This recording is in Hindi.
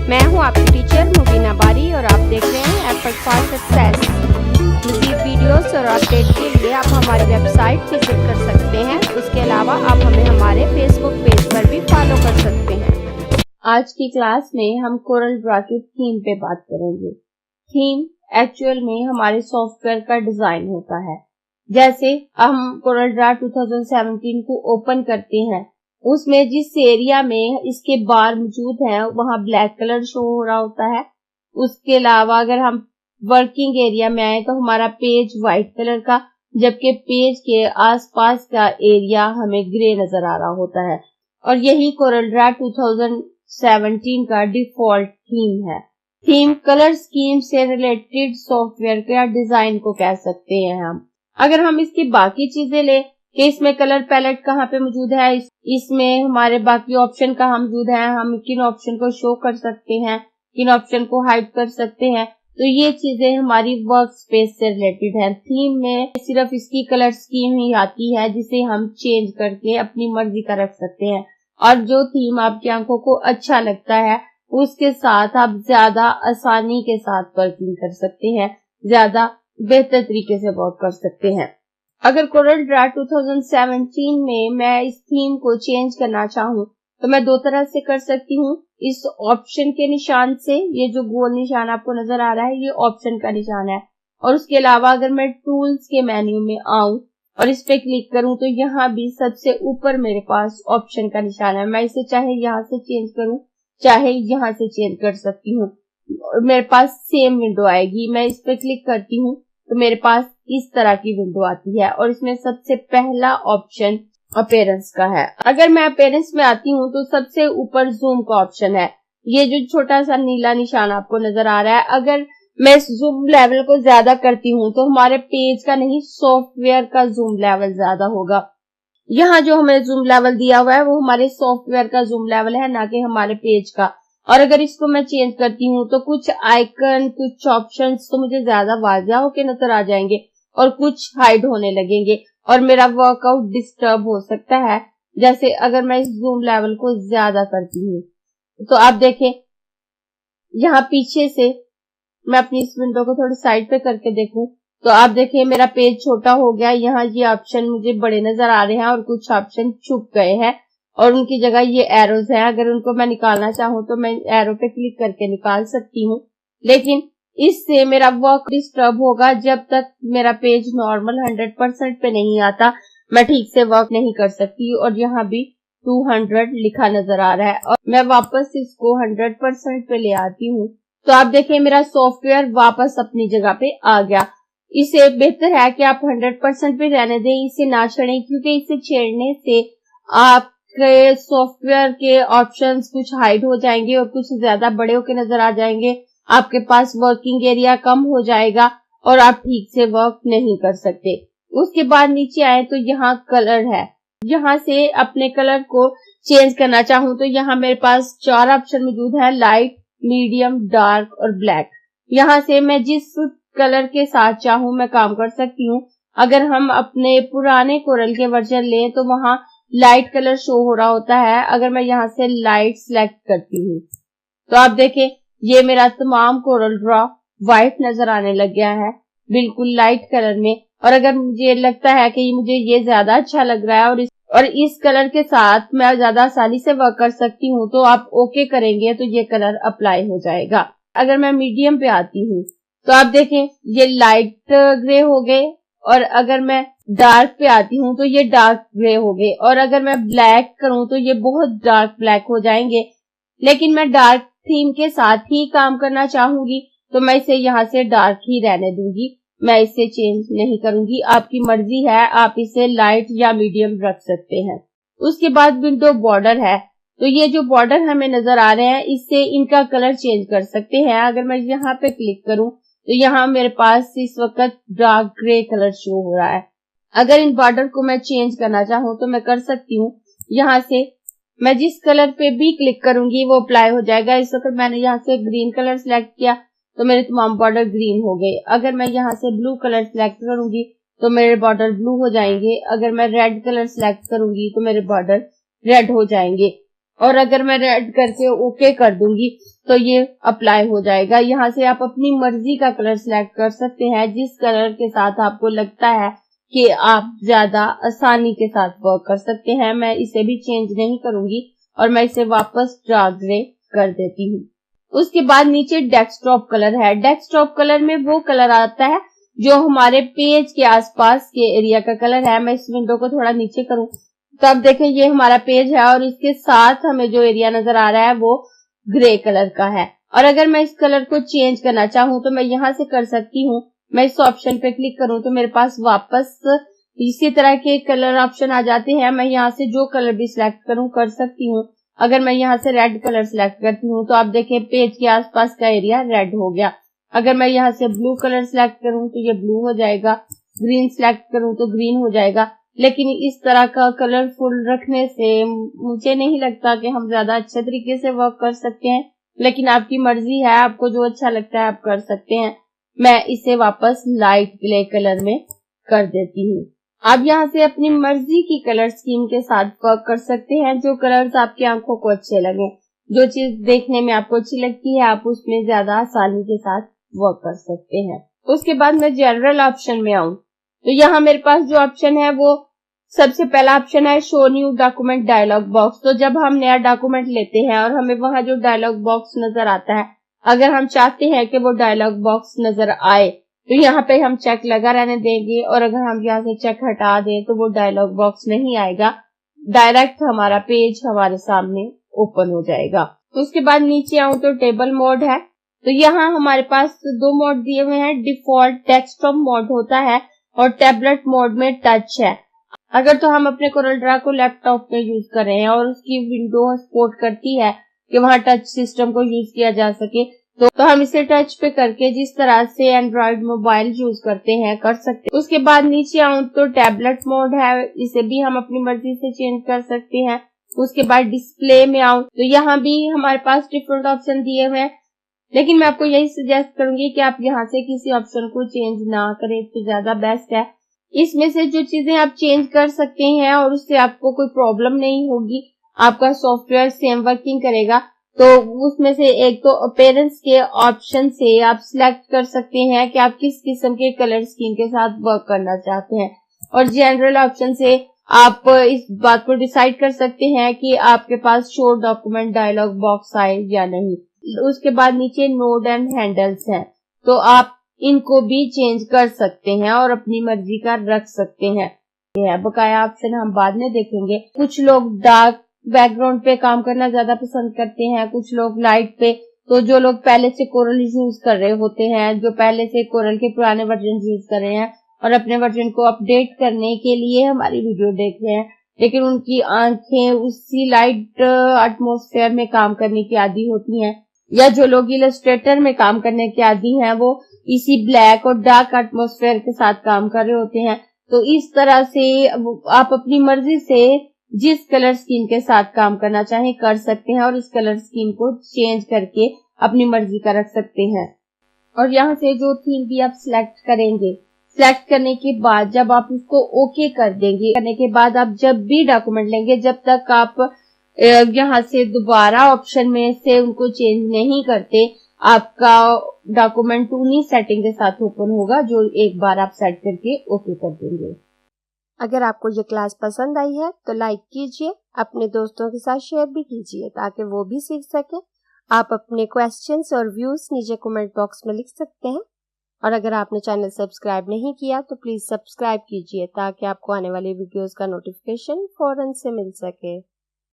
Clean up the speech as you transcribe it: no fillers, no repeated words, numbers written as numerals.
मैं हूं आपकी टीचर मुबीना बारी और आप देख रहे हैं एफर्ट फॉर सक्सेस। मज़ीद वीडियोस और अपडेट के लिए आप हमारी वेबसाइट विजिट कर सकते हैं। उसके अलावा आप हमें हमारे फेसबुक पेज पर भी फॉलो कर सकते हैं। आज की क्लास में हम कोरल ड्रा की थीम पे बात करेंगे। थीम एक्चुअल में हमारे सॉफ्टवेयर का डिजाइन होता है। जैसे हम कोरल ड्रा 2017 को ओपन करते हैं, उसमें जिस एरिया में इसके बार मौजूद हैं वहां ब्लैक कलर शो हो रहा होता है। उसके अलावा अगर हम वर्किंग एरिया में आए तो हमारा पेज व्हाइट कलर का, जबकि पेज के आसपास का एरिया हमें ग्रे नजर आ रहा होता है। और यही कोरल ड्रा 2017 का डिफॉल्ट थीम है। थीम कलर स्कीम से रिलेटेड सॉफ्टवेयर का डिजाइन को कह सकते हैं हम। अगर हम इसकी बाकी चीजें लें कि इसमें कलर पैलेट कहाँ पे मौजूद है, इसमें हमारे बाकी ऑप्शन कहाँ मौजूद है, हम किन ऑप्शन को शो कर सकते हैं, किन ऑप्शन को हाइड कर सकते हैं, तो ये चीजें हमारी वर्क स्पेस से रिलेटेड है। थीम में सिर्फ इसकी कलर स्कीम ही आती है जिसे हम चेंज करके अपनी मर्जी का रख सकते हैं। और जो थीम आपकी आंखों को अच्छा लगता है उसके साथ आप ज्यादा आसानी के साथ वर्किंग कर सकते हैं, ज्यादा बेहतर तरीके से वर्क कर सकते हैं। अगर कोरल ड्रा 2017 में मैं इस थीम को चेंज करना चाहूँ तो मैं दो तरह से कर सकती हूँ। इस ऑप्शन के निशान से, ये जो गोल निशान आपको नजर आ रहा है ये ऑप्शन का निशान है। और उसके अलावा अगर मैं टूल्स के मेन्यू में आऊं और इस पे क्लिक करूं तो यहाँ भी सबसे ऊपर मेरे पास ऑप्शन का निशान है। मैं इसे चाहे यहाँ से चेंज करूं चाहे यहाँ से चेंज कर सकती हूँ। मेरे पास सेम विंडो आएगी। मैं इस पे क्लिक करती हूँ तो मेरे पास इस तरह की विंडो आती है और इसमें सबसे पहला ऑप्शन अपीयरेंस का है। अगर मैं अपीयरेंस में आती हूँ तो सबसे ऊपर जूम का ऑप्शन है। ये जो छोटा सा नीला निशान आपको नजर आ रहा है, अगर मैं जूम लेवल को ज्यादा करती हूँ तो हमारे पेज का नहीं सॉफ्टवेयर का जूम लेवल ज्यादा होगा। यहाँ जो हमें जूम लेवल दिया हुआ है वो हमारे सॉफ्टवेयर का जूम लेवल है, ना कि हमारे पेज का। और अगर इसको मैं चेंज करती हूँ तो कुछ आइकन, कुछ ऑप्शंस तो मुझे ज्यादा वाज़िया होके नजर आ जाएंगे और कुछ हाइड होने लगेंगे और मेरा वर्कआउट डिस्टर्ब हो सकता है। जैसे अगर मैं इस जूम लेवल को ज्यादा करती हूँ तो आप देखें यहाँ पीछे से, मैं अपनी इस विंडो को थोड़ी साइड पे करके देखूं तो आप देखिए मेरा पेज छोटा हो गया। यहाँ ये ऑप्शन मुझे बड़े नजर आ रहे हैं और कुछ ऑप्शन छुप गए हैं और उनकी जगह ये एरोज हैं। अगर उनको मैं निकालना चाहूँ तो मैं एरो पे क्लिक करके निकाल सकती हूँ, लेकिन इससे मेरा वर्क डिस्टर्ब होगा। जब तक मेरा पेज नॉर्मल 100% पे नहीं आता मैं ठीक से वर्क नहीं कर सकती। और यहाँ भी 200 लिखा नजर आ रहा है और मैं वापस इसको 100% पे ले आती हूँ तो आप देखिए मेरा सॉफ्टवेयर वापस अपनी जगह पे आ गया। इसे बेहतर है कि आप 100% पे रहने दें, इसे ना छेड़ें, क्योंकि इसे छेड़ने से आपके सॉफ्टवेयर के ऑप्शंस कुछ हाइड हो जाएंगे और कुछ ज्यादा बड़े होकर नजर आ जाएंगे। आपके पास वर्किंग एरिया कम हो जाएगा और आप ठीक से वर्क नहीं कर सकते। उसके बाद नीचे आए तो यहाँ कलर है। यहाँ से अपने कलर को चेंज करना चाहूँ तो यहाँ मेरे पास 4 ऑप्शन मौजूद है, लाइट, मीडियम, डार्क और ब्लैक। यहाँ से मैं जिस कलर के साथ चाहूँ मैं काम कर सकती हूँ। अगर हम अपने पुराने कोरल के वर्जन लें तो वहां लाइट कलर शो हो रहा होता है। अगर मैं यहाँ से लाइट सिलेक्ट करती हूँ तो आप देखें ये मेरा तमाम कोरल ड्रा व्हाइट नजर आने लग गया है, बिल्कुल लाइट कलर में। और अगर मुझे लगता है कि मुझे ये ज्यादा अच्छा लग रहा है और इस कलर के साथ मैं ज्यादा आसानी से वर्क कर सकती हूँ तो आप ओके करेंगे तो ये कलर अप्लाई हो जाएगा। अगर मैं मीडियम पे आती हूँ तो आप देखें ये लाइट ग्रे हो गए और अगर मैं डार्क पे आती हूँ तो ये डार्क ग्रे हो गए और अगर मैं ब्लैक करूँ तो ये बहुत डार्क ब्लैक हो जाएंगे। लेकिन मैं डार्क थीम के साथ ही काम करना चाहूंगी तो मैं इसे यहाँ से डार्क ही रहने दूंगी, मैं इसे चेंज नहीं करूंगी। आपकी मर्जी है, आप इसे लाइट या मीडियम रख सकते हैं। उसके बाद विंडो बॉर्डर है तो ये जो बॉर्डर हमें नजर आ रहे हैं इससे इनका कलर चेंज कर सकते हैं। अगर मैं यहाँ पे क्लिक करूं तो यहाँ मेरे पास इस वक्त डार्क ग्रे कलर शो हो रहा है। अगर इन बॉर्डर को मैं चेंज करना चाहूँ तो मैं कर सकती हूँ। यहाँ से मैं जिस कलर पे भी क्लिक करूंगी वो अप्लाई हो जाएगा। इस वक्त मैंने यहाँ से ग्रीन कलर सिलेक्ट किया तो मेरे तमाम बॉर्डर ग्रीन हो गए। अगर मैं यहाँ से ब्लू कलर सिलेक्ट करूंगी तो मेरे बॉर्डर ब्लू हो जाएंगे। अगर मैं रेड कलर सिलेक्ट करूंगी तो मेरे बॉर्डर रेड हो जाएंगे। और अगर मैं रेड करके ओके कर दूंगी तो ये अप्लाई हो जाएगा। यहाँ से आप अपनी मर्जी का कलर सिलेक्ट कर सकते हैं, जिस कलर के साथ आपको लगता है कि आप ज्यादा आसानी के साथ वर्क कर सकते हैं। मैं इसे भी चेंज नहीं करूंगी और मैं इसे वापस डार्क ग्रे कर देती हूँ। उसके बाद नीचे डेस्कटॉप कलर है। डेस्कटॉप कलर में वो कलर आता है जो हमारे पेज के आसपास के एरिया का कलर है। मैं इस विंडो को थोड़ा नीचे करूं तो अब देखें ये हमारा पेज है और इसके साथ हमें जो एरिया नजर आ रहा है वो ग्रे कलर का है। और अगर मैं इस कलर को चेंज करना चाहूं तो मैं यहाँ से कर सकती हूँ। मैं इस ऑप्शन पे क्लिक करूं तो मेरे पास वापस इसी तरह के कलर ऑप्शन आ जाते हैं। मैं यहाँ से जो कलर भी सिलेक्ट करूं कर सकती हूँ। अगर मैं यहाँ से रेड कलर सिलेक्ट करती हूँ तो आप देखें पेज के आसपास का एरिया रेड हो गया। अगर मैं यहाँ से ब्लू कलर सिलेक्ट करूं तो ये ब्लू हो जाएगा, ग्रीन सिलेक्ट करूं तो ग्रीन हो जाएगा। लेकिन इस तरह का कलरफुल रखने से मुझे नहीं लगता कि हम ज्यादा अच्छे तरीके से वर्क कर सकते हैं, लेकिन आपकी मर्जी है, आपको जो अच्छा लगता है आप कर सकते हैं। मैं इसे वापस लाइट ग्रे कलर में कर देती हूँ। आप यहाँ से अपनी मर्जी की कलर स्कीम के साथ वर्क कर सकते हैं, जो कलर्स आपकी आंखों को अच्छे लगे, जो चीज देखने में आपको अच्छी लगती है आप उसमें ज्यादा आसानी के साथ वर्क कर सकते हैं। उसके बाद मैं जनरल ऑप्शन में आऊं तो यहाँ मेरे पास जो ऑप्शन है वो सबसे पहला ऑप्शन है show new document dialog box. तो जब हम नया डॉक्यूमेंट लेते हैं और हमें वहां जो डायलॉग बॉक्स नजर आता है, अगर हम चाहते हैं कि वो डायलॉग बॉक्स नजर आए तो यहाँ पे हम चेक लगा रहने देंगे, और अगर हम यहाँ से चेक हटा दें तो वो डायलॉग बॉक्स नहीं आएगा, डायरेक्ट हमारा पेज हमारे सामने ओपन हो जाएगा। तो उसके बाद नीचे आऊं तो टेबल मोड है। तो यहाँ हमारे पास दो मोड दिए हुए हैं। डिफॉल्ट डेस्कटॉप मोड होता है और टैबलेट मोड में टच है। अगर तो हम अपने कोरल ड्रा को लैपटॉप पे यूज कर रहे हैं और उसकी विंडो सपोर्ट करती है कि वहां टच सिस्टम को यूज किया जा सके, तो हम इसे टच पे करके जिस तरह से एंड्रॉइड मोबाइल यूज करते हैं कर सकते हैं। उसके बाद नीचे आऊं तो टैबलेट मोड है, इसे भी हम अपनी मर्जी से चेंज कर सकते हैं। उसके बाद डिस्प्ले में आऊं तो यहाँ भी हमारे पास डिफरेंट ऑप्शन दिए हुए हैं, लेकिन मैं आपको यही सजेस्ट करूंगी कि आप यहाँ से किसी ऑप्शन को चेंज ना करें तो ज्यादा बेस्ट है। इसमें से जो चीजें आप चेंज कर सकते हैं और उससे आपको कोई प्रॉब्लम नहीं होगी, आपका सॉफ्टवेयर सेम वर्किंग करेगा, तो उसमें से एक तो अपीयरेंस के ऑप्शन से आप सिलेक्ट कर सकते हैं कि आप किस किस्म के कलर स्कीम के साथ वर्क करना चाहते हैं, और जनरल ऑप्शन से आप इस बात को डिसाइड कर सकते हैं कि आपके पास शो डॉक्यूमेंट डायलॉग बॉक्स आए या नहीं। उसके बाद नीचे नोड एंड हैंडल्स हैं, तो आप इनको भी चेंज कर सकते हैं और अपनी मर्जी का रख सकते हैं। बकाया ऑप्शन हम बाद में देखेंगे। कुछ लोग डार्क बैकग्राउंड पे काम करना ज्यादा पसंद करते हैं, कुछ लोग लाइट पे। तो जो लोग पहले से कोरल यूज कर रहे होते हैं, जो पहले से कोरल के पुराने वर्जन यूज कर रहे हैं और अपने वर्जन को अपडेट करने के लिए हमारी वीडियो देख रहे हैं, लेकिन उनकी आंखें उसी लाइट एटमॉस्फेयर में काम करने की आदी होती हैं, या जो लोग इलस्ट्रेटर में काम करने के आदी हैं वो इसी ब्लैक और डार्क एटमॉस्फेयर के साथ काम कर रहे होते हैं। तो इस तरह से आप अपनी मर्जी से जिस कलर स्कीम के साथ काम करना चाहें कर सकते हैं और इस कलर स्कीम को चेंज करके अपनी मर्जी का रख सकते हैं। और यहाँ से जो थीम भी आप सिलेक्ट करेंगे, सिलेक्ट करने के बाद जब आप उसको ओके कर देंगे, करने के बाद आप जब भी डॉक्यूमेंट लेंगे, जब तक आप यहाँ से दोबारा ऑप्शन में से उनको चेंज नहीं करते, आपका डॉक्यूमेंट उन्हीं सेटिंग के साथ ओपन होगा जो एक बार आप सेट करके ओके कर देंगे। अगर आपको ये क्लास पसंद आई है तो लाइक कीजिए, अपने दोस्तों के साथ शेयर भी कीजिए ताकि वो भी सीख सके। आप अपने क्वेश्चंस और व्यूज नीचे कमेंट बॉक्स में लिख सकते हैं, और अगर आपने चैनल सब्सक्राइब नहीं किया तो प्लीज सब्सक्राइब कीजिए ताकि आपको आने वाली वीडियोस का नोटिफिकेशन फौरन से मिल सके।